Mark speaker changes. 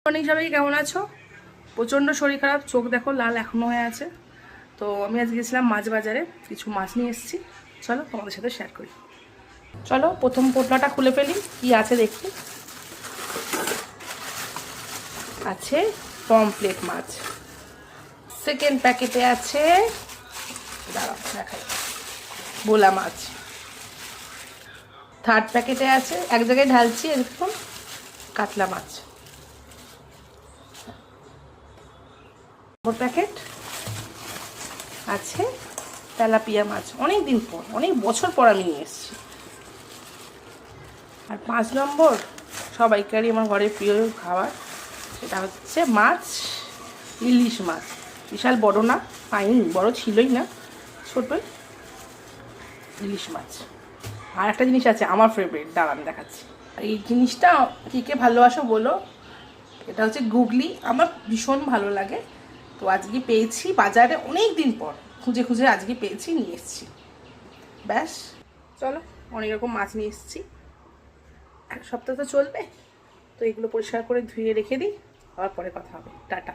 Speaker 1: Morning, সবাই কেমন আছো? প্রচণ্ড শরীর খারাপ, চোখ দেখো লাল এখনো হয়ে আছে। তো আমি আজ গেছিলাম মাছ বাজারে, কিছু মাছ নিয়ে এসেছি। চলো তোমাদের সাথে শেয়ার করি। চলো প্রথম পোটলাটা খুলে ফেলি, কি আছে দেখি। আছে পমফ্লেট মাছ। সেকেন্ড প্যাকেটে আছে, দাঁড়াও দেখাই, বোলা মাছ। থার্ড প্যাকেটে আছে, এক জায়গায় ঢালছি, এরকম কাতলা মাছ। প্যাকেট আছে তেলাপিয়া মাছ, অনেক দিন পর, অনেক বছর পর আমি নিয়ে এসেছি। আর 5 নম্বর সবাইকারই আমার ঘরের প্রিয় খাবার, সেটা হচ্ছে মাছ, ইলিশ মাছ। বিশাল বড় না, পাইনি, বড় ছিলই না, ছোটোই ইলিশ মাছ। আর একটা জিনিস আছে আমার ফেভারিট, দাঁড়ান দেখাচ্ছি। আর এই জিনিসটা কে কে ভালোবাসো বলো। এটা হচ্ছে গুগলি, আমার ভীষণ ভালো লাগে। তো আজকে পেয়েছি বাজারে, অনেক দিন পর খুঁজে খুঁজে আজকে পেয়েছি, নিয়ে এসেছি। ব্যাস, চলো অনেক রকম মাছ নিয়ে এসেছি, এক সপ্তাহ তো চলবে। তো এগুলো পরিষ্কার করে ধুয়ে রেখে দিই, আবার পরে কথা হবে। টাটা।